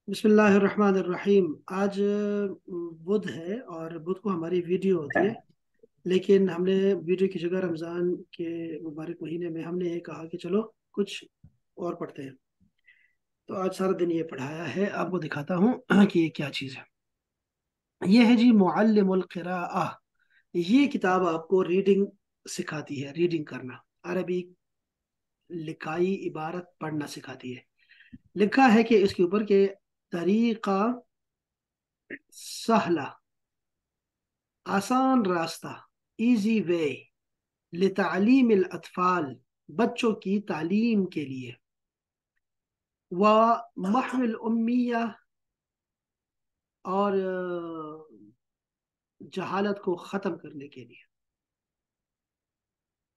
بسم اللہ الرحمن الرحیم۔ آج بدھ ہے اور بدھ کو ہماری ویڈیو ہوتی ہے، لیکن ہم نے ویڈیو کی جگہ رمضان کے مبارک مہینے میں ہم نے یہ کہا کہ چلو کچھ اور پڑھتے ہیں۔ تو آج سارا دن یہ پڑھایا ہے، آپ کو دکھاتا ہوں کہ یہ کیا چیز ہے۔ یہ ہے جی معلم القراءہ۔ یہ کتاب آپ کو ریڈنگ سکھاتی ہے، ریڈنگ کرنا، عربی لکھائی عبارت پڑھنا سکھاتی ہے۔ لکھا ہے کہ اس کے اوپر کہ طریقہ سہلہ، آسان راستہ، ایزی وے، لتعلیم الاطفال، بچوں کی تعلیم کے لیے، و محو الامیہ، اور جہالت کو ختم کرنے کے لیے۔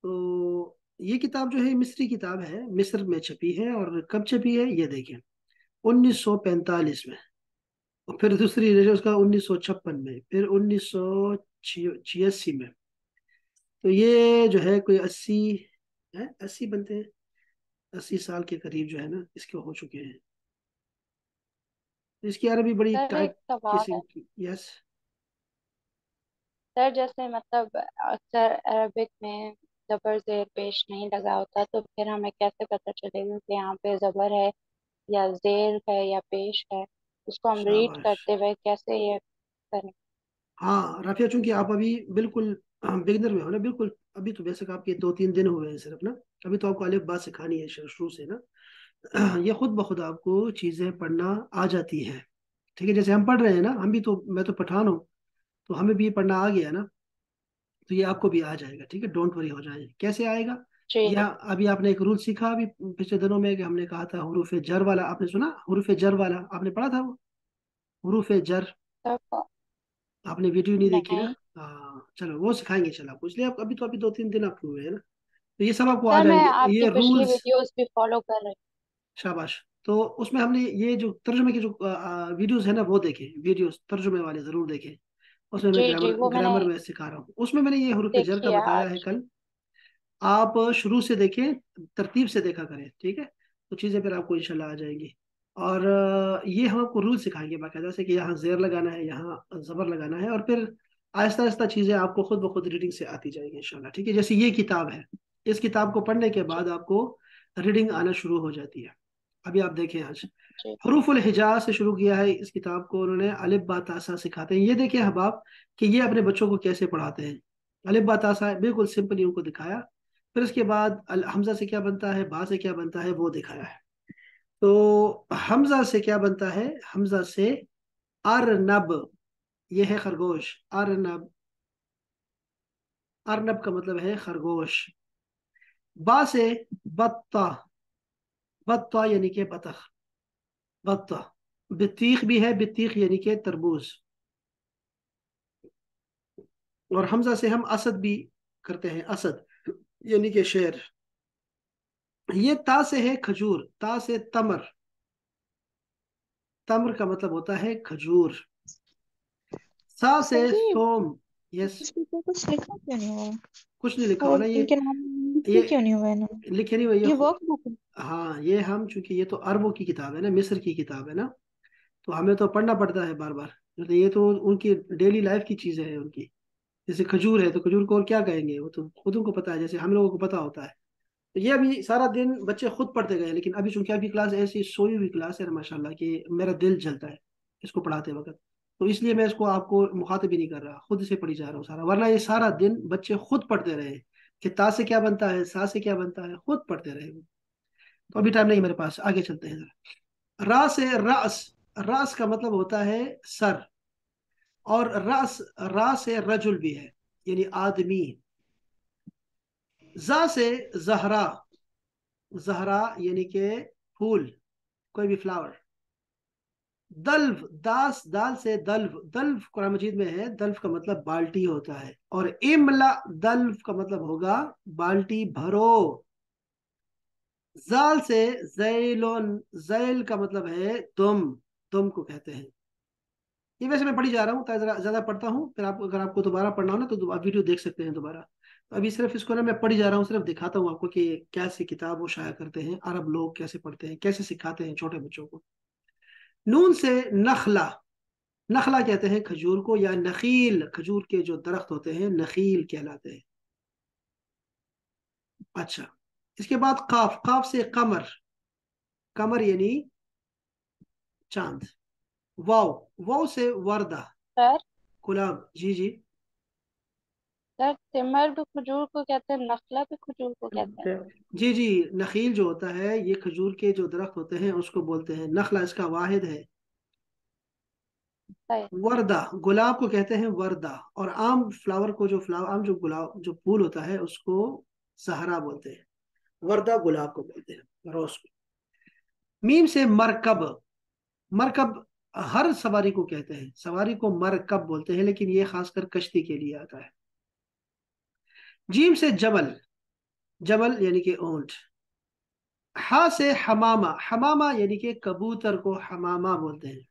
تو یہ کتاب جو ہے مصری کتاب ہے، مصر میں چھپی ہے، اور کب چھپی ہے یہ دیکھیں، 1945 میں، اور پھر دوسری جو اس کا 1956 میں، پھر 1986 میں۔ تو یہ جو ہے کوئی 80 بنتے ہیں، 80 سال کے قریب جو ہے نا اس کے ہو چکے ہیں۔ اس کی عربی بڑی سر ایک ٹائٹ سوال قسم ہے کی، یس۔ سر، جیسے مطلب اکثر عربک میں زبر زیر پیش نہیں لگا ہوتا، تو پھر ہمیں کیسے پتہ چلے گا کہ یہاں پہ زبر ہے یا زیر ہے یا پیش ہے؟ اس کو ہم ریڈ شاباش۔ کرتے ہوئے کیسے یہ کریں؟ ہاں رافیہ، چونکہ آپ ابھی بالکل بگنر میں ہو نا، بالکل ابھی تو بیسک آپ کے 2-3 دن ہوئے ہیں صرف نا، ابھی تو آپ کو الف با سکھانی ہے شروع سے نا۔ یہ خود بخود آپ کو چیزیں پڑھنا آ جاتی ہیں، ٹھیک ہے؟ جیسے ہم پڑھ رہے ہیں نا، ہم بھی تو، میں تو پٹھان ہوں، تو ہمیں بھی یہ پڑھنا آ گیا نا، تو یہ آپ کو بھی آ جائے گا، ٹھیک ہے؟ ڈونٹ وری ہو جائے۔ کیسے آئے گا؟ جی یا ابھی آپ نے ایک رول سیکھا ابھی پچھلے دنوں میں، کہ ہم نے کہا تھا حروف جر والا، آپ نے سنا حروف جر والا؟ آپ نے پڑھا تھا وہ حروف جر؟ سر، آپ نے ویڈیو نہیں دیکھی نا؟ نہیں ہاں چلو وہ سکھائیں گے، چلو آپ کو، اس لیے آپ ابھی تو ابھی 2-3 دن آپ کے ہوئے ہیں نا، تو یہ سب آپ کو آ سر، جائیں میں گے آپ کی یہ پچھلی رولز۔ ویڈیوز بھی فالو کر رہی شاباش۔ تو اس میں ہم نے یہ جو ترجمے کی جو ویڈیوز ہے نا وہ دیکھیں، ویڈیوز ترجمے والے ضرور دیکھیں، اس میں جی جی، گرامر وہ میں نے گرامر میں سکھا رہا ہوں، اس میں نے یہ حروف جر کا دیکھی ہے بتایا ہے آج۔ کل۔ آپ شروع سے دیکھیں، ترتیب سے دیکھا کریں، ٹھیک ہے؟ تو چیزیں پھر آپ کو انشاءاللہ آ جائیں گی۔ اور یہ ہم آپ کو رول سکھائیں گے باقاعدہ سے، کہ یہاں زیر لگانا ہے، یہاں زبر لگانا ہے، اور پھر آہستہ آہستہ چیزیں آپ کو خود بخود ریڈنگ سے آتی جائیں گی انشاءاللہ، ٹھیک ہے؟ جیسے یہ کتاب ہے، اس کتاب کو پڑھنے کے جی بعد آپ کو ریڈنگ آنا شروع ہو جاتی ہے۔ ابھی آپ دیکھیں آج جی حروف الحجا سے شروع کیا ہے اس کتاب کو انہوں نے، الف با تا سا سکھاتے ہیں۔ یہ دیکھیں احباب کہ یہ اپنے بچوں کو کیسے پڑھاتے ہیں۔ الف با تا سا بالکل سمپلی ان کو دکھایا، پھر اس کے بعد حمزہ سے کیا بنتا ہے، با سے کیا بنتا ہے وہ دکھایا ہے۔ تو حمزہ سے کیا بنتا ہے؟ حمزہ سے ارنب، یہ ہے خرگوش، ارنب، ارنب کا مطلب ہے خرگوش۔ با سے بطہ، بطہ یعنی کہ بطخ، بطہ۔ بطیخ بھی ہے، بطیخ یعنی کہ تربوز۔ اور حمزہ سے ہم اسد بھی کرتے ہیں، اسد یعنی کہ شیر۔ یہ تا سے ہے کھجور، تا سے تمر، تمر کا مطلب ہوتا ہے کھجور۔ سا سے سر جی، سوم، یس۔ اس کے اوپر کچھ لکھا کیوں نہیں ہوا؟ کچھ نہیں لکھا ہوا اور نا ان یہ کے نام لکھے یہ کیوں نہیں ہوئے انہوں نے؟ لکھے نہیں ہوئے یہ ورک بک ہے؟ ہاں یہ ہم، چونکہ یہ تو عربوں کی کتاب ہے نا، مصر کی کتاب ہے نا، تو ہمیں تو پڑھنا پڑتا ہے بار بار، یہ تو ان کی ڈیلی لائف کی چیزیں ہیں ان کی۔ جیسے کھجور ہے تو کھجور کو اور کیا کہیں گے، وہ تو خود ان کو پتا ہے، جیسے ہم لوگوں کو پتا ہوتا ہے۔ تو یہ ابھی سارا دن بچے خود پڑھتے گئے، لیکن ابھی چونکہ ابھی کلاس ایسی سوئی ہوئی کلاس ہے ماشاء اللہ کہ میرا دل جلتا ہے اس کو پڑھاتے وقت، تو اس لیے میں اس کو آپ کو مخاطب ہی نہیں کر رہا، خود سے پڑھی جا رہا ہوں سارا، ورنہ یہ سارا دن بچے خود پڑھتے رہے کہ تا سے کیا بنتا ہے، سا سے کیا بنتا ہے، خود پڑھتے رہے وہ۔ تو ابھی ٹائم نہیں میرے پاس، آگے چلتے ہیں ذرا۔ را سے رأس، رأس کا مطلب ہوتا ہے سر، اور رأس، را سے رجل بھی ہے یعنی آدمی۔ زا سے زہرا، زہرا یعنی کہ پھول، کوئی بھی فلاور۔ دلو، داس، دال سے دلو، دلو قرآن مجید میں ہے، دلو کا مطلب بالٹی ہوتا ہے، اور املا، دلو کا مطلب ہوگا بالٹی بھرو۔ زال سے زیلون، زیل کا مطلب ہے تم، تم کو کہتے ہیں۔ یہ ویسے میں پڑھی جا رہا ہوں، زیادہ پڑھتا ہوں، پھر آپ اگر آپ کو دوبارہ پڑھنا ہو نا تو آپ ویڈیو دیکھ سکتے ہیں دوبارہ۔ تو ابھی صرف اس کو نا میں پڑھی جا رہا ہوں، صرف دکھاتا ہوں آپ کو کہ کیسی کتاب وہ شائع کرتے ہیں، عرب لوگ کیسے پڑھتے ہیں، کیسے سکھاتے ہیں چھوٹے بچوں کو۔ नून से नखला, नखला कहते हैं खजूर को, या नखील, खजूर के जो दरख्त होते हैं नखील कहलाते हैं। अच्छा, इसके बाद काफ, काफ से कमर, कमर यानी चांद। वाव, वाव से वर्दा, सर गुलाब। जी जी। सर तिमर भी खजूर को कहते हैं, नखला भी खजूर को कहते हैं। जी जी, नखील जो होता है ये खजूर के जो दरख्त होते हैं उसको बोलते हैं, नखला इसका वाहिद है। सही। वर्दा, गुलाब को कहते हैं वर्दा। और आम फ्लावर को, जो फ्लावर, आम जो गुलाब जो फूल होता है उसको सहरा बोलते हैं। वर्दा गुलाब को बोलते हैं, रोज को। मीम से मरकब, मरकब हर सवारी को कहते हैं, सवारी को मरकब बोलते हैं, लेकिन ये खासकर कश्ती के लिए आता है। जीम से जबल, जबल यानी कि ऊंट। हा से हमामा, हमामा यानी कि कबूतर को हमामा बोलते हैं।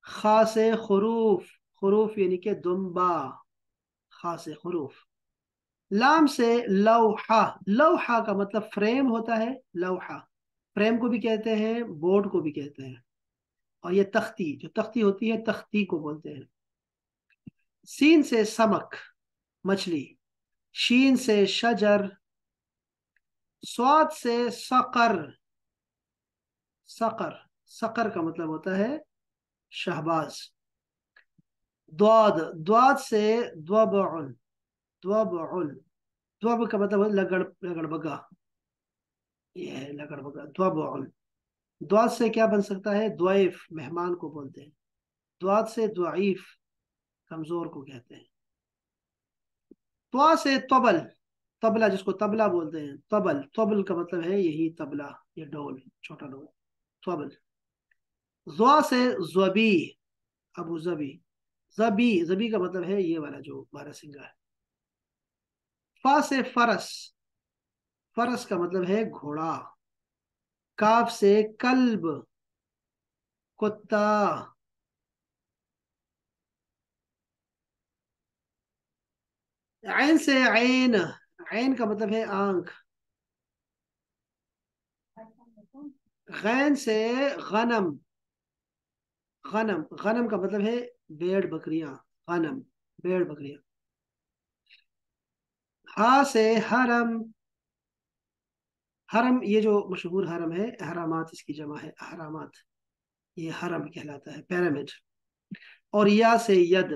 खा से खरूफ, खरूफ यानी कि दुम्बा, खा से खरूफ। लाम से लौहा, लौहा का मतलब फ्रेम होता है, लौहा, फ्रेम को भी कहते हैं, बोर्ड को भी कहते हैं। और ये तख्ती, जो तख्ती होती है तख्ती को बोलते हैं। सीन से समक, मछली। शीन से शजर। स्वाद से सकर, सकर, सकर का मतलब होता है शहबाज। द्वाद, द्वाद से द्वबउन, द्वबउन, द्वब का मतलब है लगड़, लगड़बगा, ये है लगड़बगा, द्वबउन। द्वाद से क्या बन सकता है, द्वैफ, मेहमान को बोलते हैं। द्वाद से द्वईफ, कमजोर को कहते हैं। त्वा से तबल, तबला जिसको तबला बोलते हैं, तबल, तबल का मतलब है यही तबला, ये ढोल, छोटा ढोल, तबल। ज़्वा से ज़बी, अबू ज़बी, ज़बी, ज़बी का मतलब है ये वाला जो बारहसिंगा है। फा से फरस, फरस का मतलब है घोड़ा। काफ से कल्ब, कुत्ता। ऐन से ऐन, ऐन का मतलब है आंख। गैन से गनम, गनम, गनम का मतलब है भेड़ बकरियां, गनम, भेड़ बकरियां। हा से हरम, हरम ये जो मशहूर हरम है, अहरामात इसकी जमा है, अहरामात, ये हरम कहलाता है, पिरामिड। और या से यद।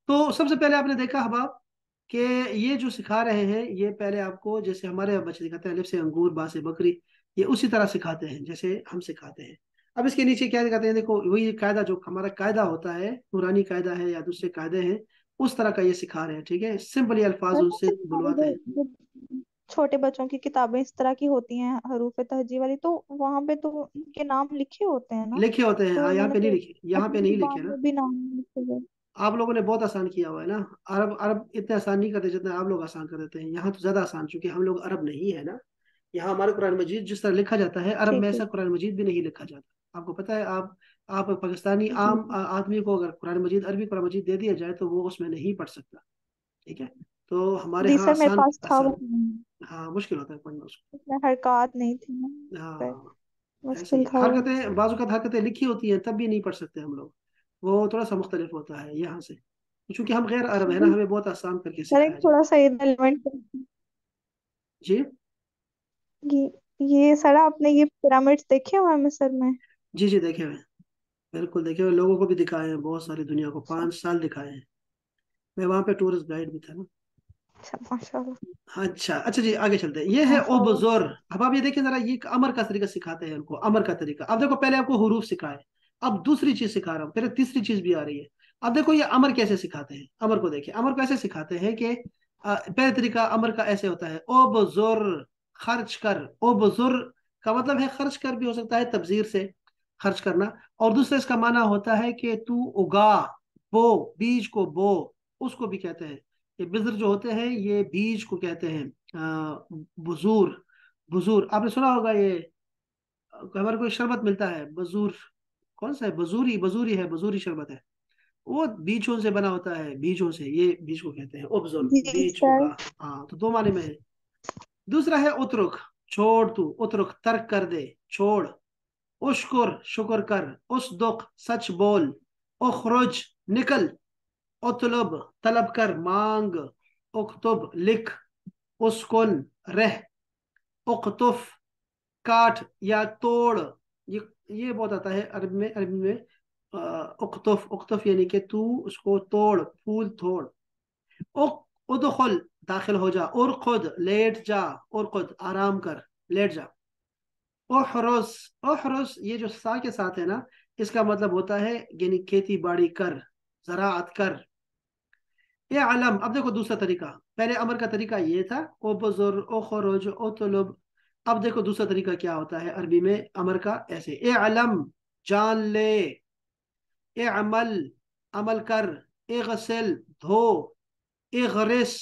तो सबसे पहले आपने देखा हबाब कि ये जो सिखा रहे हैं ये पहले आपको, जैसे हमारे बच्चे सिखाते हैं अलिफ से अंगूर, बा से बकरी, ये उसी तरह सिखाते हैं जैसे हम सिखाते हैं। अब इसके नीचे क्या दिखाते हैं, देखो वही कायदा जो हमारा कायदा होता है, नूरानी कायदा है या दूसरे कायदे हैं, उस तरह का ये सिखा रहे हैं। ठीक है, सिंपली अल्फाज सर उनसे जैसे हमारी बुलवाते हैं। जो छोटे बच्चों की किताबें इस तरह की होती हैं हरूफ तहजी वाली, तो वहां पे तो उनके नाम लिखे होते हैं ना। लिखे होते हैं, हाँ, तो यहाँ पे नहीं मतलब लिखे, यहाँ पे अरबी नहीं लिखे जुबान ना। में भी नाम लिखे हुए। आप लोगों ने बहुत आसान किया हुआ है ना। अरब, अरब इतने आसान नहीं करते जितना आप लोग आसान कर देते हैं, यहाँ तो ज्यादा आसान, चूंकि हम लोग अरब नहीं है ना। यहाँ हमारे कुरान मजीद जिस तरह लिखा जाता है, अरब में ठीक है। ऐसा कुरान मजीद भी नहीं लिखा जाता। आपको पता है, आप पाकिस्तानी जी आम जी। आदमी को अगर कुरान मजीद, अरबी कुरान मजीद दे दिया जाए तो वो उसमें नहीं पढ़ सकता। ठीक है, तो हमारे जी यहाँ सर, मेरे आसान, पास था वो। आसान, हाँ, मुश्किल होता है पढ़ना उसको। उसमें हरकत नहीं थी ना, तो हाँ, ऐसे मुश्किल ही था वो। हरकतें, बाजूकात हरकतें लिखी होती हैं तब भी नहीं पढ़ सकते हम लोग, वो थोड़ा सा मुख्तलिफ होता है यहाँ से। क्योंकि हम गैर अरब है ना, जी हमें बहुत आसान करके सर, एक सिखाया थोड़ा जाता सा इरेलीवेंट, है। जी ये सर आपने ये पिरामिड्स देखे हुए हैं मिस्र में? जी। जी देखे हुए हैं, बिल्कुल देखे हुए, लोगों को भी दिखाए हैं, बहुत सारी दुनिया को अच्छा। 5 साल दिखाए हैं। मैं वहाँ पे टूरिस्ट गाइड भी था ना। अच्छा माशाल्लाह। अच्छा अच्छा जी, आगे चलते हैं। ये है ओ माशाल्लाह। बुजुर। अब आप ये देखें जरा, ये अमर का तरीका सिखाते हैं उनको, अमर का तरीका। अब देखो, पहले आपको हुरूफ सिखाए, अब दूसरी चीज सिखा रहा हूँ, फिर तीसरी चीज भी आ रही है। अब देखो ये अमर कैसे सिखाते हैं, अमर को देखिए, अमर को ऐसे सिखाते हैं कि पहले तरीका अमर का ऐसे होता है, ओ बुजुर, खर्च कर। ओ बुजुर का मतलब है खर्च कर, भी हो सकता है तबजीर से खर्च करना। और दूसरा इसका माना होता है कि तू उगा, बो, बीज को बो, उसको भी कहते हैं। ये बिजर जो होते हैं ये बीज को कहते हैं। बुजूर, बुजूर आपने सुना होगा, ये हमारे कोई शरबत मिलता है बजूर, कौन सा है, बजूरी, बजूरी है, बजूरी शरबत है, वो बीजों से बना होता है, बीजों से, ये बीज को कहते हैं उपजुर, जी बीज सर। उगा। हाँ, तो दो माने में है। दूसरा है उतरुक, छोड़ तू, उतरुक तर्क कर दे, छोड़। उश्कुर शुक्र कर, उसदुक सच बोल, उखरुज निकल, उतलब तलब कर मांग, उक्तुब लिख, उसकुन रह, उक्तुफ काट या तोड़। ये बहुत आता है अरबी में, उक्तुफ, उक्तुफ यानी कि तू उसको तोड़, फूल तोड़। उदखुल दाखिल हो जा, उरकुद लेट जा, उरकुद आराम कर, लेट जा। ओहरस, ओहरस ये जो सा के साथ है ना, इसका मतलब होता है यानी खेती बाड़ी कर, ज़राअत कर। ये आलम, अब देखो दूसरा तरीका, पहले अमर का तरीका ये था, ओ बुजुर, ओ खरोज, ओ तलब। अब देखो दूसरा तरीका क्या होता है अरबी में अमर का, ऐसे ए अलम जान ले, ए अमल अमल कर, ए गसल धो, ए गरिस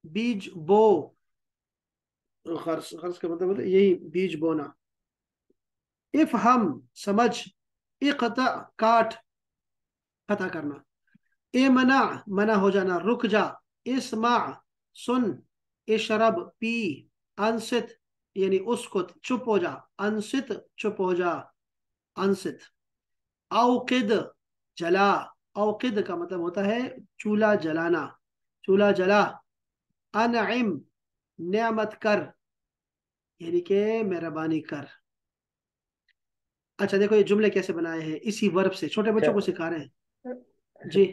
बीज बो। खर्च, खर्च का मतलब यही बीज बोना। इफहम समझ, इकता काट, कता करना। ए मना मना हो जाना, रुक जा। इस्मा सुन, इशरब पी, अनसित यानी उसकुत चुप हो जा, अनसित चुप हो जा, अनसित। औकिद जला, औकिद का मतलब होता है चूल्हा जलाना, चूल्हा जला। अनइम नेमत कर, यानी कि मेहरबानी कर। अच्छा देखो ये जुमले कैसे बनाए हैं, इसी वर्ब से छोटे अच्छा बच्चों को सिखा रहे हैं अच्छा, जी।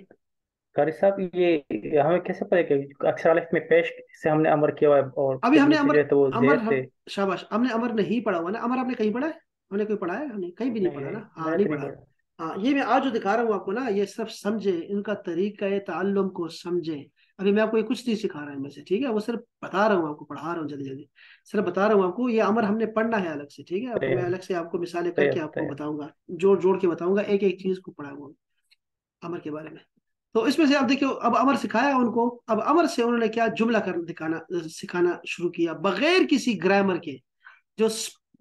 कारी साहब ये हमें कैसे पता है कि अक्सर अलिफ में पेश से हमने अमर किया हुआ है, और अभी जब हमने नीचे अमर, गए तो वो अमर जेर हम से। शाबाश, हमने अमर नहीं पढ़ा हुआ ना, अमर आपने कहीं पढ़ा है? हमने कोई पढ़ा है? हमने कहीं भी नहीं नहीं पढ़ा नहीं, ना, हाँ मैंने नहीं तो नहीं पढ़ा। पढ़ा। हाँ ये मैं आज जो दिखा रहा हूँ आपको ना, ये सब समझे, इनका तरीका है ताल्लुम को समझे। अभी मैं आपको ये कुछ नहीं सिखा रहा है मैं से, ठीक है, वो सिर्फ बता रहा हूँ आपको, पढ़ा रहा हूँ जल्दी जल्दी, सिर्फ बता रहा हूँ आपको, ये अमर हमने पढ़ना है अलग से, ठीक है, आपको मैं तैयार अलग से आपको मिसालें करके तैयार आपको तैयार। बताऊंगा, जोड़ जोड़ के बताऊंगा, एक एक चीज को पढ़ा हुआ अमर के बारे में। तो इसमें से अब देखियो, अब अमर सिखाया उनको, अब अमर से उन्होंने क्या जुमला कर दिखाना, सिखाना शुरू किया बगैर किसी ग्रामर के। जो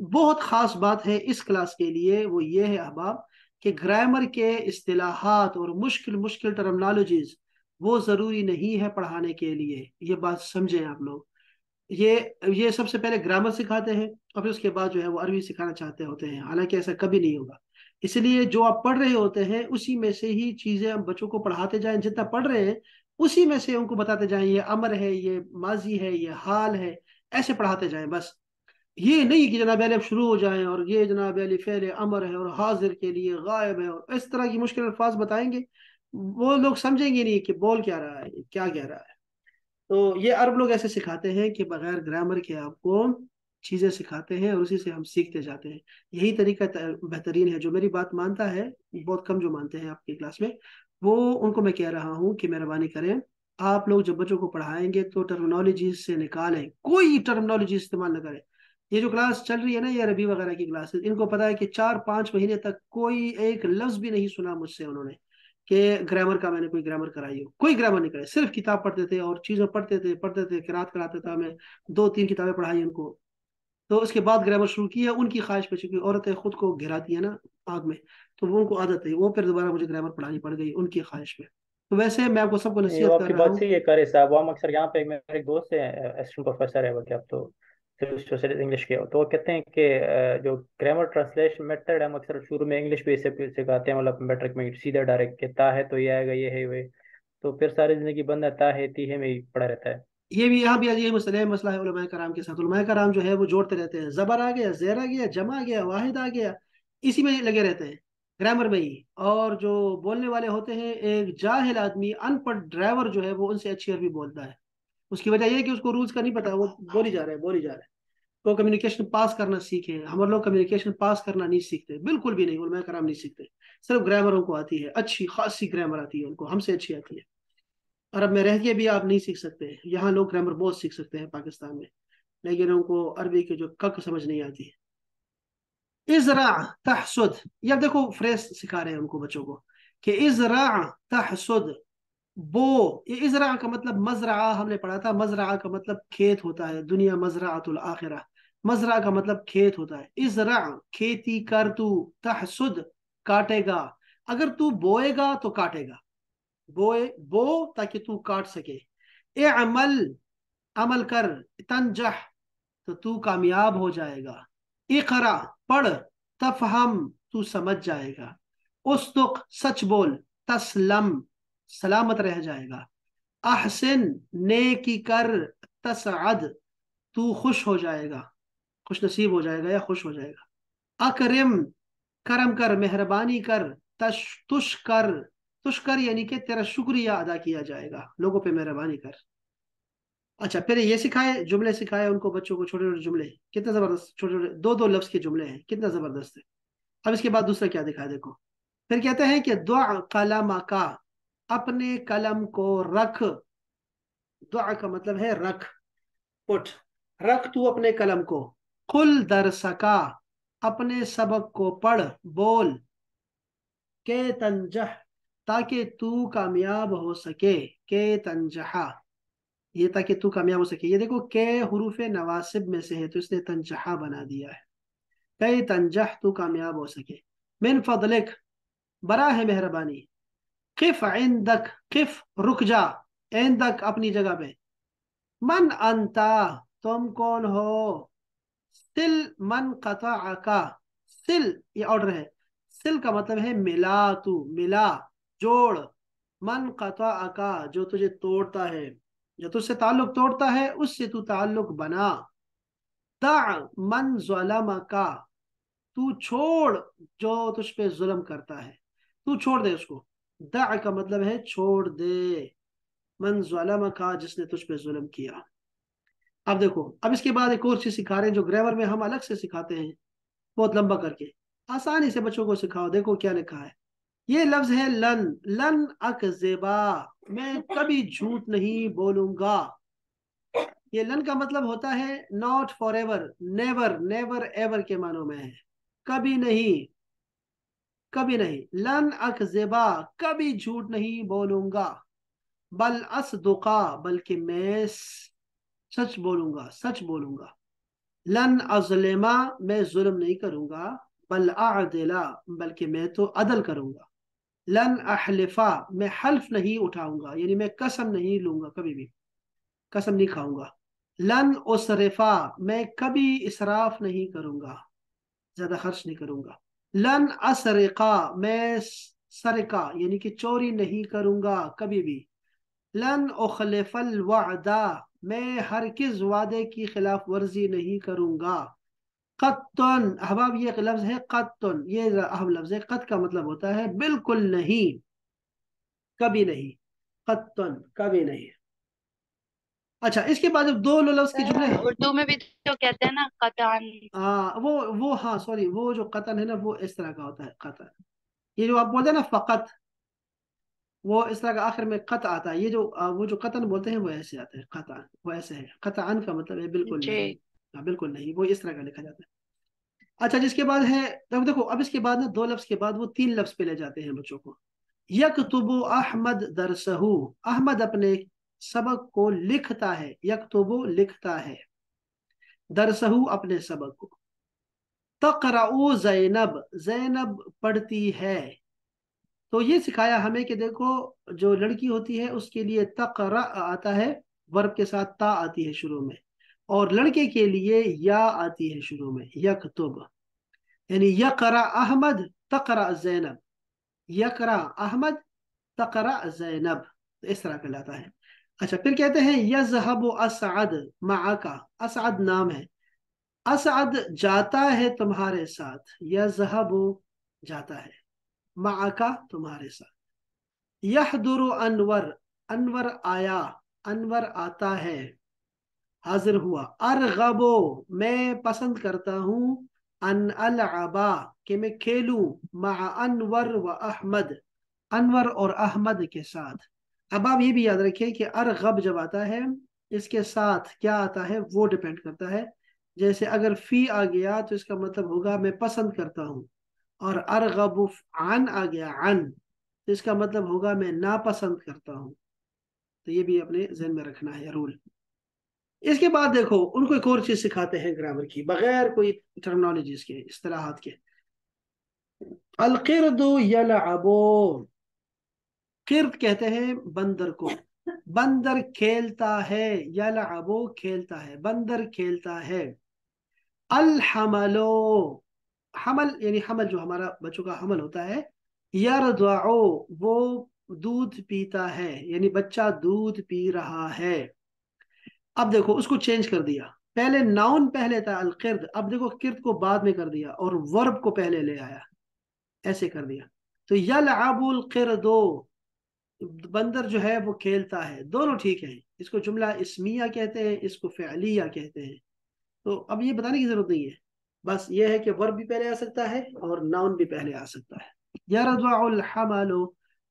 बहुत खास बात है इस क्लास के लिए वो ये है अहबाब, कि ग्रामर के इस्तिलाहात और मुश्किल मुश्किल टर्मिनोलॉजीज वो ज़रूरी नहीं है पढ़ाने के लिए, ये बात समझें आप लोग। ये सबसे पहले ग्रामर सिखाते हैं और फिर उसके बाद जो है वो अरबी सिखाना चाहते होते हैं, हालांकि ऐसा कभी नहीं होगा। इसलिए जो आप पढ़ रहे होते हैं उसी में से ही चीज़ें हम बच्चों को पढ़ाते जाएं, जितना पढ़ रहे हैं उसी में से उनको बताते जाएं, ये अमर है, ये माजी है, ये हाल है, ऐसे पढ़ाते जाएं बस। ये नहीं कि जनाब अली शुरू हो जाएं और ये जनाब अली फेल अमर है और हाजिर के लिए गायब है और इस तरह की मुश्किल अल्फाज बताएंगे, वो लोग समझेंगे नहीं कि बोल क्या रहा है, क्या कह रहा है। तो ये अरब लोग ऐसे सिखाते हैं कि बगैर ग्रामर के आपको चीज़ें सिखाते हैं और उसी से हम सीखते जाते हैं। यही तरीका बेहतरीन है। जो मेरी बात मानता है, बहुत कम जो मानते हैं आपकी क्लास में, वो उनको मैं कह रहा हूँ कि मेहरबानी करें, आप लोग जब बच्चों को पढ़ाएंगे तो टर्मिनोलॉजी से निकालें, कोई टर्मिनोलॉजी इस्तेमाल न करें। ये जो क्लास चल रही है ना, ये अरबी वगैरह की क्लासेस, इनको पता है कि 4-5 महीने तक कोई एक लफ्ज भी नहीं सुना मुझसे उन्होंने कि ग्रामर का मैंने कोई ग्रामर कराई हो, कोई ग्रामर नहीं कराई, सिर्फ किताब पढ़ते थे और चीज़ें पढ़ते थे, किरात कराते था मैं, 2-3 किताबें पढ़ाई उनको। तो उसके बाद ग्रामर शुरू की है उनकी ख्वाहिश पे, चूंकि औरतें खुद को गिराती है ना आग में, तो वो उनको आदत है, वो फिर दोबारा मुझे ग्रामर पढ़ानी पड़ गई उनकी ख्वाहिश पे। तो वैसे मैं आपको सबको ये वो नसीहत कर आपकी रहा बात हूँ। सही है कारी साहब। वो हम अक्सर यहाँ पे, मेरे एक दोस्त है असिस्टेंट प्रोफेसर है वो, क्या अब तो सिर्फ इंग्लिश के हो, तो वो कहते हैं कि जो ग्रामर ट्रांसलेशन मेथड हम अक्सर शुरू में इंग्लिश पे से सिखाते हैं, मतलब मैट्रिक में सीधा डायरेक्ट कहता है तो ये आएगा, ये है वे, तो फिर सारी जिंदगी बंदा ता है ती है में ही पड़ा रहता है। ये भी यहाँ भी यही मसला है उलमाए कराम के साथ, उलमाए कराम जो है वो जोड़ते रहते हैं, जबर आ गया, जेर आ गया, जमा आ गया, वाहिद आ गया, इसी में लगे रहते हैं, ग्रामर में ही। और जो बोलने वाले होते हैं, एक जाहिल आदमी, अनपढ़ ड्राइवर जो है वो उनसे अच्छी अरबी बोलता है। उसकी वजह यह है कि उसको रूल्स का नहीं पता, वो बोली जा रहा है, बोली जा रहा है। तो कम्युनिकेशन पास करना सीखे, हमारे लोग कम्युनिकेशन पास करना नहीं सीखते, बिल्कुल भी नहीं, उलमाए कराम नहीं सीखते। सिर्फ ग्रामर उनको आती है, अच्छी खासी ग्रामर आती है उनको, हमसे अच्छी आती है। अरब में रह के भी आप नहीं सीख सकते, यहाँ लोग ग्रामर बहुत सीख सकते हैं पाकिस्तान में, लेकिन उनको अरबी के जो कक समझ नहीं आती है। इजरा तहसुद, ये अब देखो फ्रेज सिखा रहे हैं उनको बच्चों को, कि इजरा तहसुद, बो। ये इजरा का मतलब मजरा, हमने पढ़ा था, मजरा का मतलब खेत होता है, दुनिया मजरातुल आखिरा, मजरा का मतलब खेत होता है। इजरा खेती कर तू, तहसुद काटेगा, अगर तू बोएगा तो काटेगा, बोए बो ताकि तू काट सके। ए अमल अमल कर, तंजह तो तू कामयाब हो जाएगा। इकरा पढ़, तफहम तू समझ जाएगा, उस्तुक सच बोल, तस्लम सलामत रह जाएगा, अहसिन नेकी कर, तसअद तू खुश हो जाएगा, खुश नसीब हो जाएगा या खुश हो जाएगा, अकरिम करम कर, मेहरबानी कर, तुशकर तुशकर यानी कि तेरा शुक्रिया अदा किया जाएगा, लोगों पे मेहरबानी कर। अच्छा, फिर ये सिखाए, जुमले सिखाए उनको, बच्चों को छोटे छोटे जुमले, कितना जबरदस्त, छोटे छोटे दो दो लफ्ज के जुमले हैं, कितना जबरदस्त है। अब इसके बाद दूसरा क्या दिखाया देखो, फिर कहते हैं कि दुआ कलम का, अपने कलम को रख, दुआ का मतलब है रख, पुट, रख तू अपने कलम को, कुल दरसका अपने सबक को पढ़, बोल, के तंजह ताकि तू कामयाब हो सके, के तंजहा ये ताकि तू कामयाब हो सके, ये देखो के हुरूफ नवासिब में से है तो इसने तंजहा बना दिया है, के तंजह तू कामयाब हो सके, मिन फदलिक बरा है मेहरबानी, किफ इंदक किफ रुक जा, इंदक अपनी जगह पे, मन अंता तुम कौन हो, सिल मन कतअका, सिल ये ऑर्डर है, सिल का मतलब है मिला, तू मिला, जोड़, मन कतअका जो तुझे तोड़ता है, जो तुझसे ताल्लुक तोड़ता है उससे तू ताल्लुक बना, दा मन ज़लमका तू छोड़ जो तुझ पे जुल्म करता है, तू छोड़ दे उसको, दा का मतलब है छोड़ दे, मन ज़लमका जिसने तुझ पे जुल्म किया। अब देखो, अब इसके बाद एक और चीज सिखा रहे हैं जो ग्रामर में हम अलग से सिखाते हैं, बहुत लंबा करके, आसानी से बच्चों को सिखाओ। देखो क्या लिखा है, ये लफ्ज है लन, लन अकज़िबा मैं कभी झूठ नहीं बोलूंगा, ये लन का मतलब होता है not for ever, never, never ever के मानों में है, कभी नहीं, कभी नहीं, लन अकज़िबा कभी झूठ नहीं बोलूंगा, बल असदुका बल्कि मैं सच बोलूंगा, सच बोलूंगा, लन अज़लिमा मैं जुल्म नहीं करूंगा, बल अअदिला बल्कि मैं तो अदल करूंगा, लन अहलिफा मैं हल्फ नहीं उठाऊंगा यानी मैं कसम नहीं लूंगा, कभी भी कसम नहीं खाऊंगा, लन उसरिफा मैं कभी इसराफ नहीं करूंगा, ज्यादा खर्च नहीं करूंगा, लन असरिका मैं सरिका यानी कि चोरी नहीं करूंगा कभी भी, लन उखलिफल वादा मैं हरगिज वादे की खिलाफ वर्जी नहीं करूंगा, कत्तन अहबाब ये एक लफ्ज है, कत्तन ये अहम लफ्ज है, कत का मतलब होता है बिल्कुल नहीं, कभी नहीं, कत्तन कभी नहीं। अच्छा, इसके बाद जब दो लफ्ज के जुमले हैं, उर्दू में भी तो कहते हैं ना कतान। वो हाँ सॉरी, वो जो कतन है ना वो इस तरह का होता है कतन, ये जो आप बोलते हैं ना फकत, वो इस तरह का आखिर में कत आता है, ये जो वो जो कतन बोलते हैं वो ऐसे आता है, कतन वो ऐसे है, कतअन का मतलब है बिल्कुल जी। नहीं, बिल्कुल नहीं, वो इस तरह का लिखा जाता है। अच्छा, जिसके बाद है, अब देखो अब इसके बाद ना दो लफ्ज के बाद वो तीन लफ्ज पे ले जाते हैं बच्चों को, यकतुबु अहमद दरसहू अहमद अपने सबक को लिखता है, यकतुबु लिखता है, दरसहू अपने सबक को, तकराउ जैनब जैनब पढ़ती है, तो ये सिखाया हमें कि देखो जो लड़की होती है उसके लिए तकरा आता है, वर्ब के साथ ता आती है शुरू में, और लड़के के लिए या आती है शुरू में, यकतुब यानी यकरा अहमद तकरा जैनब, यकरा अहमद तकरा जैनब, तो इस तरह कहलाता है। अच्छा, फिर कहते हैं यज़हबु असअद माका, असअद नाम है, असअद जाता है तुम्हारे साथ, यज़हबु जाता है, माका तुम्हारे साथ, यहदुरु अनवर अनवर आया, अनवर आता है, हाजिर हुआ, अरगबो मैं पसंद करता हूँ, अन अलअबा कि मैं खेलूं, मा अनवर व अहमद अनवर और अहमद के साथ। अब आप ये भी याद रखिए कि अरगब जब आता है इसके साथ क्या आता है वो डिपेंड करता है, जैसे अगर फी आ गया तो इसका मतलब होगा मैं पसंद करता हूँ, और अरगब अन आ गया अन तो इसका मतलब होगा मैं नापसंद करता हूँ, तो ये भी अपने ज़हन में रखना है रूल। इसके बाद देखो उनको एक और चीज सिखाते हैं ग्रामर की, बगैर कोई टर्मिनोलॉजीज के, इस्तिलाहात के, अलकिरदु यलअबो, किर्द कहते हैं बंदर को, बंदर खेलता है, यलअबो खेलता है, बंदर खेलता है, अल हमलो حمل یعنی حمل جو ہمارا بچوں کا حمل ہوتا ہے، یرضعو وہ دودھ پیتا ہے، یعنی بچہ دودھ پی رہا ہے۔ اب دیکھو اس کو چینج کر دیا، پہلے ناؤن پہلے تھا القرد، اب دیکھو قرد کو بعد میں کر دیا اور ورب کو پہلے لے آیا، ایسے کر دیا۔ تو یلعب القردو، بندر جو ہے وہ کھیلتا ہے، دونوں ٹھیک ہیں، اس کو جملہ اسمیہ کہتے ہیں، اس کو فعلیہ کہتے ہیں۔ تو اب یہ بتانے کی ضرورت نہیں ہے، بس یہ ہے کہ ورب بھی پہلے آ سکتا ہے اور ناؤن بھی پہلے آ سکتا ہے۔ یرضع الحمل،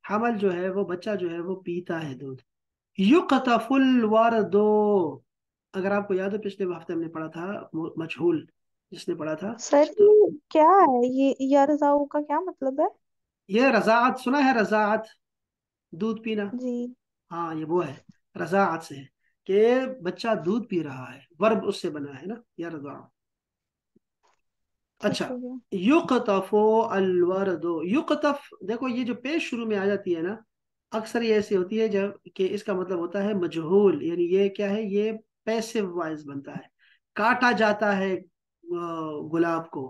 حمل جو ہے وہ بچہ جو ہے وہ پیتا ہے دودھ۔ یقطف الورد، اگر آپ کو یاد ہو پچھلے ہفتے ہم نے پڑھا تھا مجہول، جس نے پڑھا تھا سر تو یہ کیا ہے، یہ یرزاؤ کا کیا مطلب ہے؟ یہ رضاعت سنا ہے، رضاعت دودھ پینا، جی ہاں یہ وہ ہے، رضاعت سے ہے کہ بچہ دودھ پی رہا ہے، ورب اس سے بنا ہے نا، یا رضاع۔ ٹھیک اچھا، ہو گیا۔ یقطف الورد، یقطف دیکھو یہ جو پیش شروع میں آ جاتی ہے نا، اکثر یہ ایسی ہوتی ہے جب کہ اس کا مطلب ہوتا ہے مجہول، یعنی یہ کیا ہے، یہ پیسو وائز بنتا ہے، کاٹا جاتا ہے گلاب کو،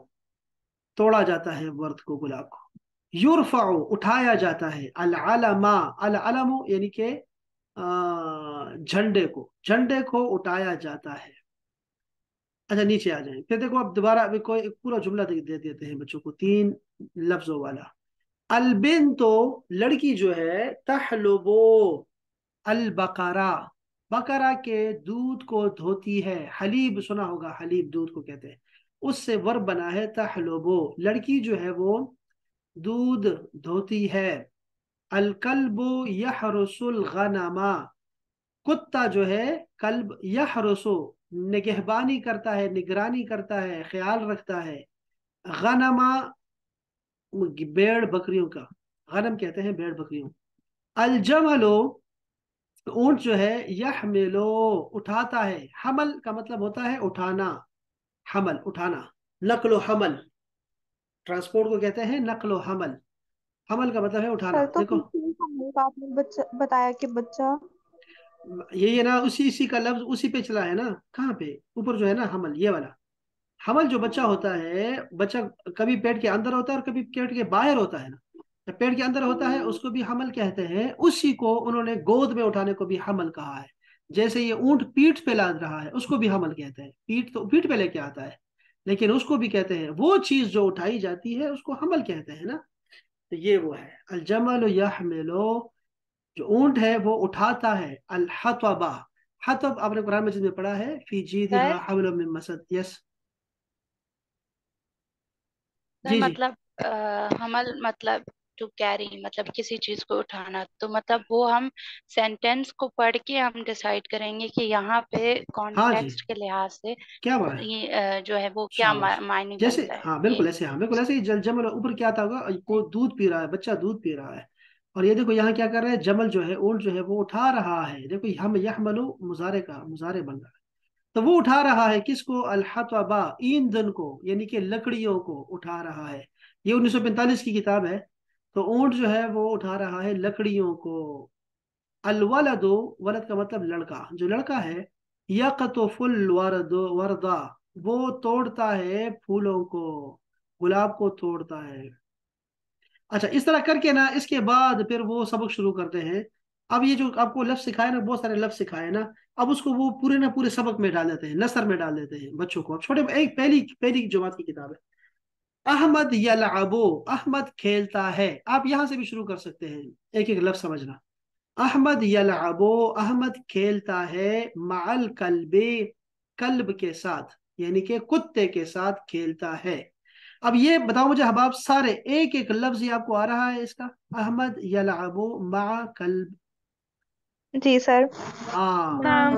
توڑا جاتا ہے ورد کو، گلاب کو۔ یرفع اٹھایا جاتا ہے، العلم، العلم یعنی کہ جھنڈے کو، جھنڈے کو اٹھایا جاتا ہے۔ اچھا نیچے آ جائیں، پھر دیکھو اب دوبارہ ابھی کوئی ایک پورا جملہ دے دیتے ہیں بچوں کو، 3 لفظوں والا۔ البنتو لڑکی جو ہے، تحلبو البقرہ، بقرہ کے دودھ کو دھوتی ہے، حلیب سنا ہوگا، حلیب دودھ کو کہتے ہیں، اس سے ورب بنا ہے تحلبو، لڑکی جو ہے وہ دودھ دھوتی ہے۔ الکلب یحرس الغنم، کتا جو ہے، کلب یحرسو نگہبانی کرتا ہے، نگرانی کرتا ہے، خیال رکھتا ہے، غنما بیڑ بکریوں کا، غنم کہتے ہیں بیڑ بکریوں۔ الجملو اونٹ جو ہے، یحملو اٹھاتا ہے، حمل کا مطلب ہوتا ہے اٹھانا، حمل اٹھانا، نقل و حمل، ٹرانسپورٹ کو کہتے ہیں نقل و حمل، حمل کا مطلب ہے اٹھانا۔ سر تو دیکھو آپ نے بتایا کہ بچہ، یہ نا اسی کا لفظ اسی پہ چلا ہے نا، کہاں پہ اوپر جو ہے نا حمل، یہ والا حمل جو بچہ ہوتا ہے، بچہ کبھی پیٹ کے اندر ہوتا ہے اور کبھی پیٹ کے باہر ہوتا ہے نا، جب پیٹ کے اندر ہوتا ہے اس کو بھی حمل کہتے ہیں، اسی کو انہوں نے گود میں اٹھانے کو بھی حمل کہا ہے۔ جیسے یہ اونٹ پیٹھ پہ لاد رہا ہے، اس کو بھی حمل کہتے ہیں، پیٹھ تو پیٹھ پہ لے کے آتا ہے، لیکن اس کو بھی کہتے ہیں، وہ چیز جو اٹھائی جاتی ہے اس کو حمل کہتے ہیں نا، تو یہ وہ ہے الجمل یحملو، جو اونٹ ہے وہ اٹھاتا ہے، الحطبہ، حطب آپ نے قرآن مجید میں پڑھا ہے، فی سر جیدہا حبل من مسد، یس سر جی جی، مطلب حمل مطلب ٹو کیری، مطلب کسی چیز کو اٹھانا، تو مطلب وہ ہم سینٹینس کو پڑھ کے ہم ڈیسائیڈ کریں گے کہ یہاں پہ ہاں جی، کانٹیکسٹ کے لحاظ سے کیا بات ہے، یہ جو ہے وہ کیا شاباش، معنی جیسے بنتا ہے ہاں یہ۔ بالکل ایسے، ہاں بالکل ایسے ہی، جمل اوپر کیا تھا ہوگا، وہ جی دودھ پی رہا ہے، بچہ دودھ پی رہا ہے، اور یہ دیکھو یہاں کیا کر رہا ہے، جمل جو ہے، اونٹ جو ہے وہ اٹھا رہا ہے، دیکھو ہم یحملو مضارع کا مضارع بن رہا ہے، تو وہ اٹھا رہا ہے کس کو، الحطبہ ایندھن کو، یعنی کہ لکڑیوں کو اٹھا رہا ہے، یہ 1945 کی کتاب ہے، تو اونٹ جو ہے وہ اٹھا رہا ہے لکڑیوں کو۔ الولد، ولد کا مطلب لڑکا، جو لڑکا ہے، یقطف الورد وردا، وہ توڑتا ہے پھولوں کو، گلاب کو توڑتا ہے۔ اچھا اس طرح کر کے نا، اس کے بعد پھر وہ سبق شروع کرتے ہیں۔ اب یہ جو آپ کو لفظ سکھائے نا، بہت سارے لفظ سکھائے نا، اب اس کو وہ پورے نہ پورے سبق میں ڈال دیتے ہیں، نثر میں ڈال دیتے ہیں بچوں کو، اب چھوٹے ایک پہلی جماعت کی کتاب ہے۔ احمد یلعبو، احمد کھیلتا ہے، آپ یہاں سے بھی شروع کر سکتے ہیں، ایک ایک لفظ سمجھنا۔ احمد یلعبو، احمد کھیلتا ہے، مع الکلب، کلب کے ساتھ، یعنی کہ کتے کے ساتھ کھیلتا ہے۔ اب یہ بتاؤ مجھے حباب، سارے ایک ایک لفظ یہ آپ کو آ رہا ہے اس کا، احمد یلعبو مع کلب، جی سر۔ ہاں،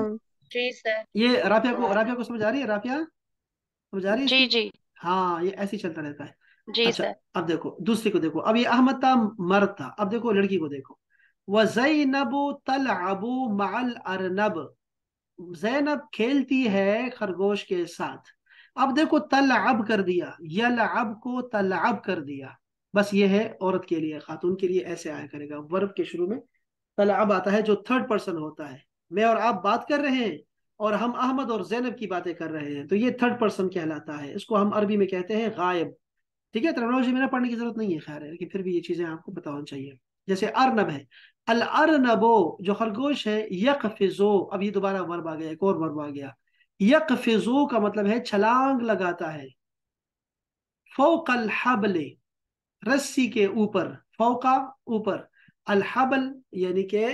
جی سر یہ رافیہ کو سمجھ آ رہی ہے، رافیہ سمجھ آ رہی ہے اس جی کی، جی ہاں یہ ایسے ہی چلتا رہتا ہے۔ جی اچھا سر اب دیکھو دوسری کو دیکھو، اب یہ احمد تھا، مرد تھا، اب دیکھو لڑکی کو دیکھو، وزینب تلعب مع الارنب، زینب کھیلتی ہے خرگوش کے ساتھ۔ اب دیکھو تلعب کر دیا، یلعب کو تلعب کر دیا، بس یہ ہے عورت کے لیے، خاتون کے لیے ایسے آیا کرے گا، ورب کے شروع میں تلعب آتا ہے جو تھرڈ پرسن ہوتا ہے، میں اور آپ بات کر رہے ہیں اور ہم احمد اور زینب کی باتیں کر رہے ہیں، تو یہ تھرڈ پرسن کہلاتا ہے، اس کو ہم عربی میں کہتے ہیں غائب، ठीक है, टर्मिनोलॉजी में ना पढ़ने की जरूरत नहीं है, खैर है, लेकिन फिर भी ये चीजें आपको पता होनी चाहिए। जैसे अर्नब है, अल अर्नबो जो खरगोश है, यकफिजो, अब ये दोबारा वर्ब आ गया, एक और वर्ब आ गया। यकफिजो का मतलब है छलांग लगाता है, फौकल हबले, रस्सी के ऊपर, फौका ऊपर, अल हबल यानी के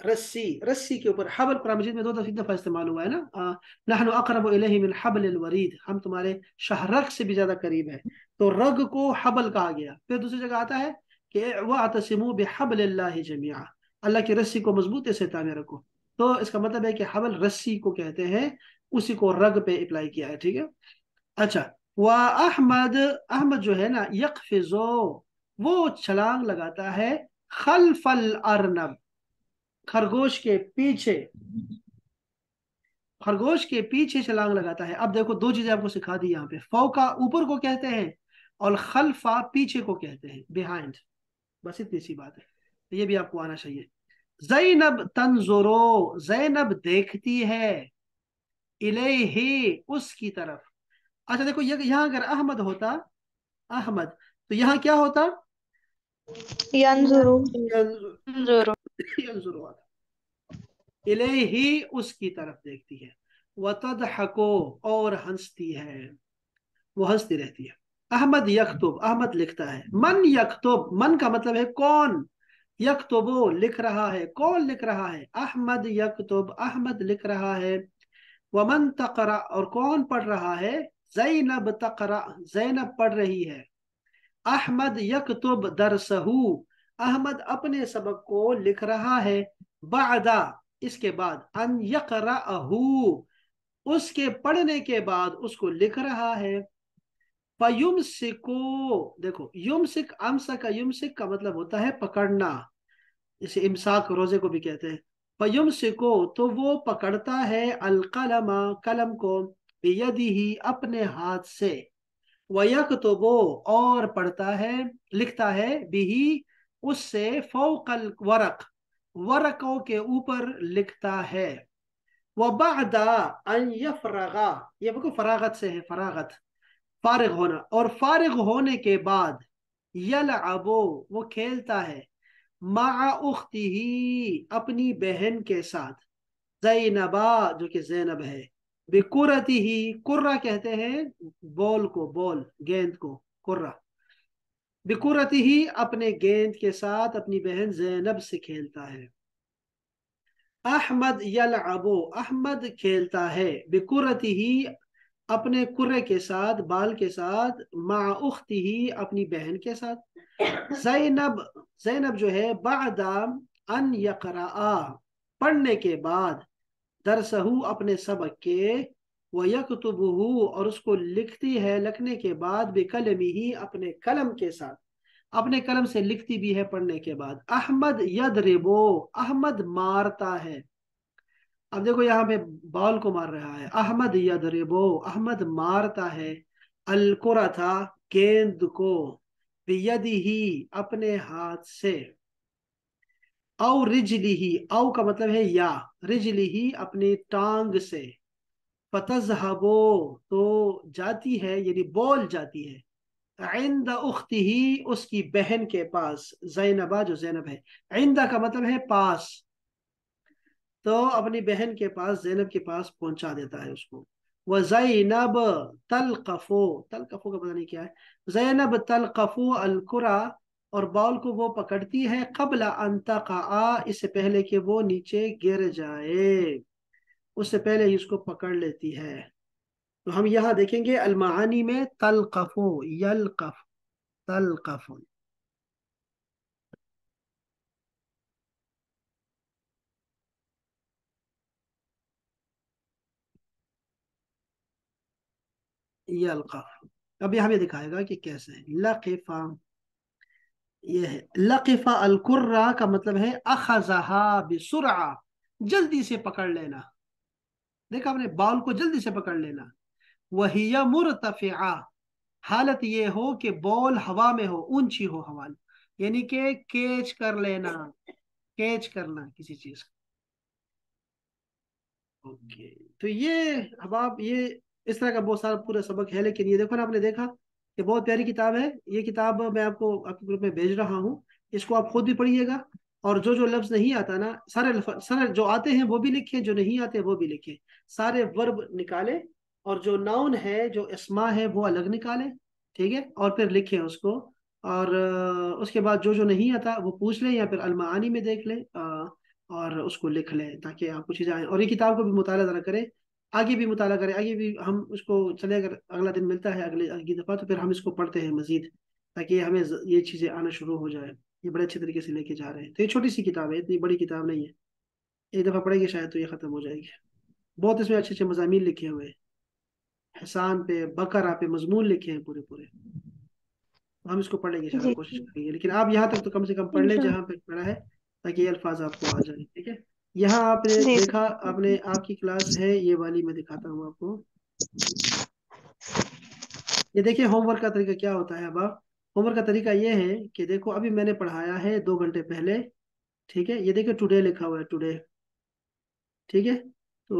रस्सी, रस्सी के ऊपर। हबल कुरान मजीद में दो दफा इस्तेमाल हुआ है ना, नहनु अक़रबु इलैहि मिन हब्लिल वरीद, हम तुम्हारे शाहरग से भी ज्यादा करीब है। तो रग को हबल कहा गया। फिर दूसरी जगह आता है कि वअतसिमू बिहब्लिल्लाहि जमीआ, अल्लाह की रस्सी को मजबूती से थामे रखो। तो इसका मतलब है कि हबल रस्सी को कहते हैं, उसी को रग पे अप्लाई किया है, ठीक है। अच्छा, वह अहमद, अहमद जो है ना, यकफिजो, वो छलांग लगाता है, खलफल अर्नब, खरगोश के पीछे, खरगोश के पीछे छलांग लगाता है। अब देखो दो चीजें आपको सिखा दी यहाँ पे, फौका ऊपर को कहते हैं और खलफा पीछे को कहते हैं, बिहाइंड। बस इतनी सी बात है, तो ये भी आपको आना चाहिए। जैनब तंजुरो, जैनब देखती है, इलेही उसकी तरफ। अच्छा देखो, ये यहाँ अगर अहमद होता, अहमद, तो यहाँ क्या होता, यंजुरु। जरूर। यंजुरो आता, इलेही उसकी तरफ देखती है, वतदहको और हंसती है, वो हंसती रहती है। अहमद यकतुब, अहमद लिखता है। मन यकतुब, मन का मतलब है कौन, यकतुबो लिख रहा है, कौन लिख रहा है, अहमद यकतुब, अहमद लिख रहा है। वमन तकरा, और कौन पढ़ रहा है, जैनब तकरा, जैनब पढ़ रही है। अहमद यकतुब दरसहू, अहमद अपने सबक को लिख रहा है। बादा, इसके बाद, अन यकराहू, उसके पढ़ने के बाद उसको लिख रहा है। फयुमसिको, देखो युमसिक, अमसक युमसिक का मतलब होता है पकड़ना, इसे इमसाक रोजे को भी कहते हैं। फयुमसिको, तो वो पकड़ता है, अलकलमा, कलम को, बियदिही, अपने हाथ से। वयक्तुबु, और पढ़ता है, लिखता है, बिही, उससे, फौकल वरक, वरकों के ऊपर लिखता है। वबादा अन यफरगा, ये देखो फरागत से है, फरागत फारिग होना, और फारिग होने के बाद, यलअबु, वो खेलता है, मा उख्तिही, अपनी बहन के साथ, जैनबा जो कि जैनब है, बिकुरती ही, कुर्रा कहते हैं बॉल को, बॉल गेंद को, कुर्रा, बिकुरती ही, अपने गेंद के साथ अपनी बहन जैनब से खेलता है। अहमद यलअबु, अहमद खेलता है, बिकुरती ही, अपने कुर्रे के साथ, बाल के साथ, मा उख्ती ही, अपनी बहन के साथ। जैनब, जैनब जो है, बादा अन यकरा, पढ़ने के बाद, दरसहू, अपने सबक के, व यकतुबहू, और उसको लिखती है, लिखने के बाद, बिकलमिही, अपने कलम के साथ, अपने कलम से लिखती भी है पढ़ने के बाद। अहमद यदरिबो, अहमद मारता है। अब देखो यहाँ पे बॉल को मार रहा है, अहमद यदरिबो, अहमद मारता है, अलकुरा था, गेंद को, बियदिही, अपने हाथ से। औ रिजलिही, औ का मतलब है या, रिजलिही, अपनी टांग से। फतजहबो, तो जाती है, यानी बॉल जाती है, इंद उख्तिही, उसकी बहन के पास, जैनबा जो जैनब है, इंदा का मतलब है पास, तो अपनी बहन के पास, जैनब के पास पहुंचा देता है उसको। वह जैनब तलकफो, तलकफो का पता नहीं क्या है, जैनब तलकफो अलकुरा, और बॉल को वो पकड़ती है, कबला अन तक़आ, इससे पहले कि वो नीचे गिर जाए, उससे पहले ही उसको पकड़ लेती है। तो हम यहाँ देखेंगे अलमानी में, तलकफो, यलकफ, तलकफो, यलकफ। अब यहाँ भी दिखाएगा कि कैसे है। लकिफा, ये है, लकिफा अलकुर्रा का मतलब है अखजहा बिसुरा, जल्दी से पकड़ लेना, देखा आपने, बॉल को जल्दी से पकड़ लेना। वहिया मुरतफिआ, हालत ये हो कि बॉल हवा में हो, ऊंची हो हवा में, यानी कि कैच कर लेना, कैच करना किसी चीज को। ओके, तो ये, अब आप ये, इस तरह का बहुत सारा पूरा सबक है, लेकिन ये देखो ना, आपने देखा یہ بہت پیاری کتاب ہے. یہ کتاب میں آپ کو آپ کے گروپ میں بھیج رہا ہوں. اس کو آپ خود بھی پڑھیے گا, اور جو لفظ نہیں آتا نا, سارے جو آتے ہیں وہ بھی لکھیں, جو نہیں آتے وہ بھی لکھیں. سارے ورب نکالیں, اور جو ناؤن ہے, جو اسما ہے, وہ الگ نکالیں. ٹھیک ہے, اور پھر لکھیں اس کو. اور اس کے بعد جو نہیں آتا وہ پوچھ لیں, یا پھر المعانی میں دیکھ لیں, اور اس کو لکھ لیں, تاکہ آپ کو چیزیں آئیں. اور یہ کتاب کو بھی مطالعہ ذرا کریں, آگے بھی مطالعہ کریں, آگے بھی ہم اس کو چلے, اگر اگلا دن ملتا ہے اگلی دفعہ, تو پھر ہم اس کو پڑھتے ہیں مزید, تاکہ ہمیں یہ چیزیں آنا شروع ہو جائے. یہ بڑے اچھے طریقے سے لے کے جا رہے ہیں. تو یہ چھوٹی سی کتاب ہے, اتنی بڑی کتاب نہیں ہے. ایک دفعہ پڑھیں گے شاید تو یہ ختم ہو جائے گی. بہت اس میں اچھے اچھے مضامین لکھے ہوئے ہیں, حسان پہ, بقرہ پہ مضمون لکھے ہیں پورے پورے. ہم اس کو پڑھنے کی انشاءاللہ جی کوشش جی کریں گے, لیکن آپ یہاں تک تو کم سے کم پڑھ لیں انشاء جہاں پہ پڑھا ہے, تاکہ یہ الفاظ آپ کو آ جائیں. ٹھیک ہے, یہاں آپ نے جی دیکھا, آپ کی کلاس ہے یہ والی, میں دکھاتا ہوں آپ کو. یہ دیکھیں ہوم ورک کا طریقہ کیا ہوتا ہے. اب آپ ہوم ورک کا طریقہ یہ ہے کہ دیکھو, ابھی میں نے پڑھایا ہے 2 گھنٹے پہلے. ٹھیک ہے, یہ دیکھیں ٹوڈے لکھا ہوا ہے, ٹوڈے. ٹھیک ہے, تو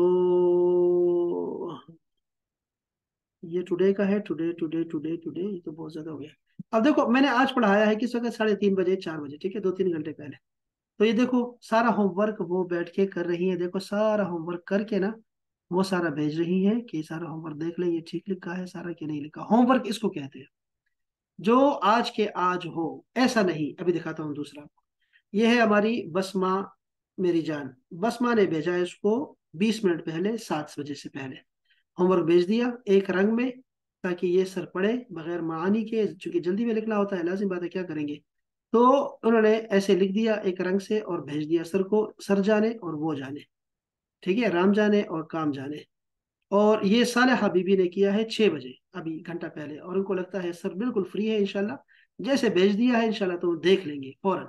یہ ٹوڈے کا ہے, ٹوڈے ٹوڈے ٹوڈے ٹوڈے, یہ تو بہت زیادہ ہو گیا. اب دیکھو میں نے آج پڑھایا ہے کس وقت, 3:30 بجے 4 بجے. ٹھیک ہے, 2-3 گھنٹے پہلے. تو یہ دیکھو سارا ہوم ورک وہ بیٹھ کے کر رہی ہیں. دیکھو سارا ہوم ورک کر کے نا, وہ سارا بھیج رہی ہیں کہ سارا ہوم ورک دیکھ لیں, یہ ٹھیک لکھا ہے سارا کہ نہیں لکھا. ہوم ورک اس کو کہتے ہیں جو آج کے آج ہو, ایسا نہیں. ابھی دکھاتا ہوں دوسرا. یہ ہے ہماری بسمہ, میری جان. بسمہ نے بھیجا ہے اس کو 20 منٹ پہلے, 7 بجے سے پہلے ہوم ورک بھیج دیا, ایک رنگ میں, تاکہ یہ سر پڑے بغیر معانی کے, چونکہ جلدی میں لکھنا ہوتا ہے, لازم بات ہے, کیا کریں گے. تو انہوں نے ایسے لکھ دیا ایک رنگ سے, اور بھیج دیا سر کو. سر جانے اور وہ جانے. ٹھیک ہے, رام جانے اور کام جانے. اور یہ صالحہ بی بی نے کیا ہے 6 بجے, ابھی گھنٹہ پہلے. اور ان کو لگتا ہے سر بالکل فری ہے انشاءاللہ, جیسے بھیج دیا ہے انشاءاللہ تو دیکھ لیں گے فوراً,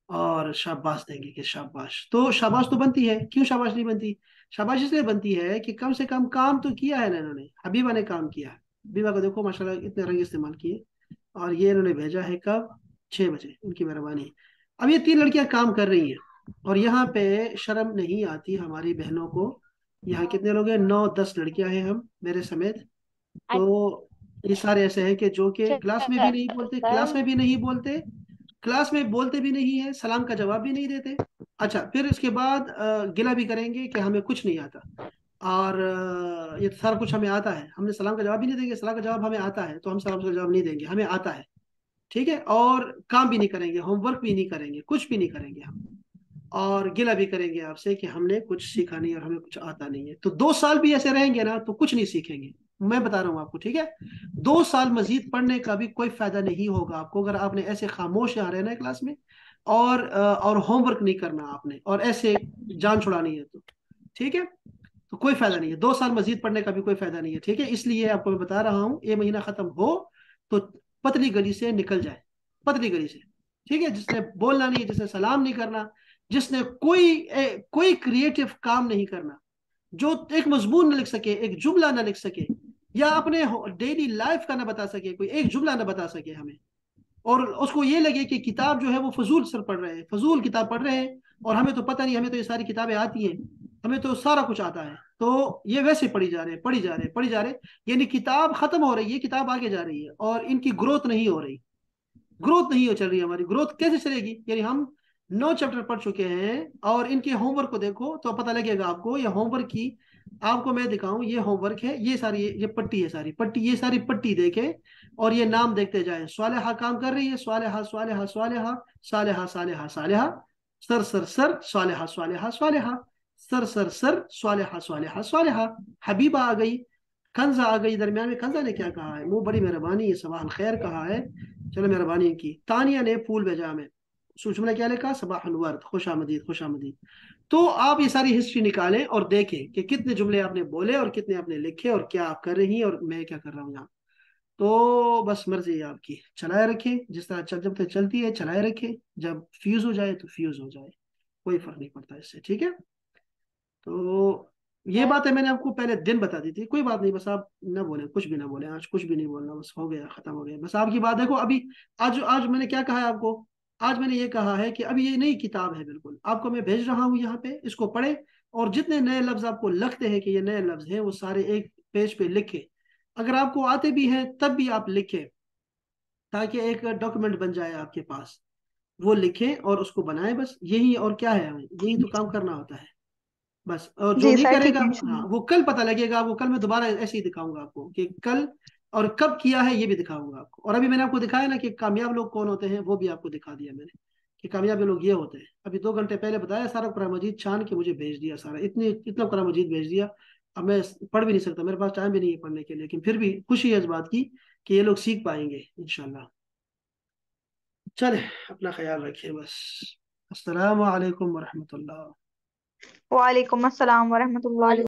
اور شاباش دیں گے کہ شاباش. تو شاباش تو بنتی ہے. کیوں شاباش نہیں بنتی؟ شاباش اس لیے بنتی ہے کہ کم سے کم کام تو کیا ہے نا انہوں نے. حبیبہ نے کام کیا ہے. حبیبہ کو دیکھو ماشاءاللہ اتنے رنگ استعمال کیے, اور یہ انہوں نے بھیجا ہے کب, 6 بجے. ان کی مہربانی. اب یہ 3 لڑکیاں کام کر رہی ہیں, اور یہاں پہ شرم نہیں آتی ہماری بہنوں کو. یہاں کتنے لوگ ہیں, 9-10 لڑکیاں ہیں ہم میرے سمیت. تو یہ سارے ایسے ہیں کہ جو کہ کلاس میں بھی نہیں بولتے, کلاس سر میں بھی نہیں بولتے, کلاس میں بولتے بھی نہیں ہے, سلام کا جواب بھی نہیں دیتے. اچھا, پھر اس کے بعد گلہ بھی کریں گے کہ ہمیں کچھ نہیں آتا. اور یہ سارا کچھ ہمیں آتا ہے, ہم نے سلام کا جواب بھی نہیں دیں گے. سلام کا جواب ہمیں آتا ہے تو ہم سلام کا جواب نہیں دیں گے, ہمیں آتا ہے. ٹھیک ہے, اور کام بھی نہیں کریں گے, ہوم ورک بھی نہیں کریں گے, کچھ بھی نہیں کریں گے ہم. اور گلہ بھی کریں گے آپ سے کہ ہم نے کچھ سیکھا نہیں اور ہمیں کچھ آتا نہیں ہے. تو 2 سال بھی ایسے رہیں گے نا تو کچھ نہیں سیکھیں گے, میں بتا رہا ہوں آپ کو. ٹھیک ہے, 2 سال مزید پڑھنے کا بھی کوئی فائدہ نہیں ہوگا آپ کو, اگر آپ نے ایسے خاموش یہاں رہنا ہے کلاس میں, اور ہوم ورک نہیں کرنا آپ نے, اور ایسے جان چھڑانی ہے تو. ٹھیک ہے, تو کوئی فائدہ نہیں ہے. 2 سال مزید پڑھنے کا بھی کوئی فائدہ نہیں ہے. ٹھیک ہے, اس لیے آپ کو میں بتا رہا ہوں, یہ مہینہ ختم ہو تو پتلی گلی سے نکل جائے, پتلی گلی سے. ٹھیک ہے, جس نے بولنا نہیں, جس نے سلام نہیں کرنا, جس نے کوئی کریٹو کام نہیں کرنا, جو ایک مضمون نہ لکھ سکے, ایک جملہ نہ لکھ سکے, یا اپنے ڈیلی لائف کا نہ بتا سکے, کوئی ایک جملہ نہ بتا سکے ہمیں, اور اس کو یہ لگے کہ کتاب جو ہے وہ فضول سر پڑھ رہے ہیں, فضول کتاب پڑھ رہے ہیں, اور ہمیں تو پتہ نہیں, ہمیں تو یہ ساری کتابیں آتی ہیں, ہمیں تو سارا کچھ آتا ہے. تو یہ ویسے پڑھی جا رہے, پڑھی جا رہے, پڑھی جا رہے, یعنی کتاب ختم ہو رہی ہے, کتاب آگے جا رہی ہے, اور ان کی گروتھ نہیں ہو رہی. گروتھ نہیں ہو چل رہی ہے ہماری. گروتھ کیسے چلے گی؟ یعنی ہم 9 چیپٹر پڑھ چکے ہیں, اور ان کے ہوم ورک کو دیکھو تو پتہ لگے گا آپ کو. یہ ہوم ورک کی آپ کو میں دکھاؤں, یہ ہوم ورک ہے, یہ ساری, یہ پٹی ہے, ساری پٹی, یہ ساری پٹی دیکھیں, اور یہ نام دیکھتے جائیں. صالحہ کام کر رہی ہے, صالحہ صالحہ صالحہ, صالحہ صالحہ صالحہ, سر سر سر, صالحہ صالحہ صالحہ, سر سر سر, صالحہ صالحہ صالحہ. حبیبہ آ گئی, کنزہ آ گئی درمیان میں. کنزہ نے کیا کہا ہے؟ وہ بڑی مہربانی ہے, صباح الخیر کہا ہے, چلو مہربانی کی. تانیہ نے پھول بھیجا ہمیں, سوچ میں کیا لکھا؟ صباح الورد, خوش آمدید, خوش آمدید. تو آپ یہ ساری ہسٹری نکالیں اور دیکھیں کہ کتنے جملے آپ نے بولے, اور کتنے آپ نے لکھے, اور کیا آپ کر رہی ہیں, اور میں کیا کر رہا ہوں یہاں. تو بس مرضی ہے آپ کی, چلائے رکھیں, جس طرح جب تک چلتی ہے چلائے رکھیں, جب فیوز ہو جائے تو فیوز ہو جائے, کوئی فرق نہیں پڑتا اس سے. ٹھیک ہے, تو یہ سر بات ہے, میں نے آپ کو پہلے دن بتا دی تھی. کوئی بات نہیں, بس آپ نہ بولیں, کچھ بھی نہ بولیں, آج کچھ بھی نہیں بولنا, بس ہو گیا, ختم ہو گیا. بس آپ کی بات دیکھو ابھی. آج میں نے کیا کہا ہے آپ کو؟ آج میں نے یہ کہا ہے کہ ابھی یہ نئی کتاب ہے بالکل, آپ کو میں بھیج رہا ہوں یہاں پہ, اس کو پڑھیں, اور جتنے نئے لفظ آپ کو لگتے ہیں کہ یہ نئے لفظ ہیں, وہ سارے ایک پیج پہ لکھیں. اگر آپ کو آتے بھی ہیں تب بھی آپ لکھیں, تاکہ ایک ڈاکومنٹ بن جائے آپ کے پاس، وہ لکھیں اور اس کو بنائیں، بس یہی، اور کیا ہے ہمیں یہی تو کام کرنا ہوتا ہے بس. اور جو جی نہیں سر کرے ٹھیک گا ہے ہاں انشاءاللہ. وہ کل پتہ لگے گا، وہ کل میں دوبارہ ایسے ہی دکھاؤں گا آپ کو کہ کل اور کب کیا ہے، یہ بھی دکھاؤں گا آپ کو. اور ابھی میں نے آپ کو دکھایا نا کہ کامیاب لوگ کون ہوتے ہیں، وہ بھی آپ کو دکھا دیا میں نے کہ کامیاب لوگ یہ ہوتے ہیں. ابھی 2 گھنٹے پہلے بتایا، سارا قرآن مجید چھان کے مجھے بھیج دیا، سارا اتنا قرآن مجید بھیج دیا. اب میں پڑھ بھی نہیں سکتا، میرے پاس ٹائم بھی نہیں ہے پڑھنے کے، لیکن پھر بھی خوشی ہے اس بات کی کہ یہ لوگ سیکھ پائیں گے انشاءاللہ. چلے اپنا خیال رکھیے بس. السلام علیکم ورحمۃ اللہ. وعلیکم السلام ورحمۃ اللہ.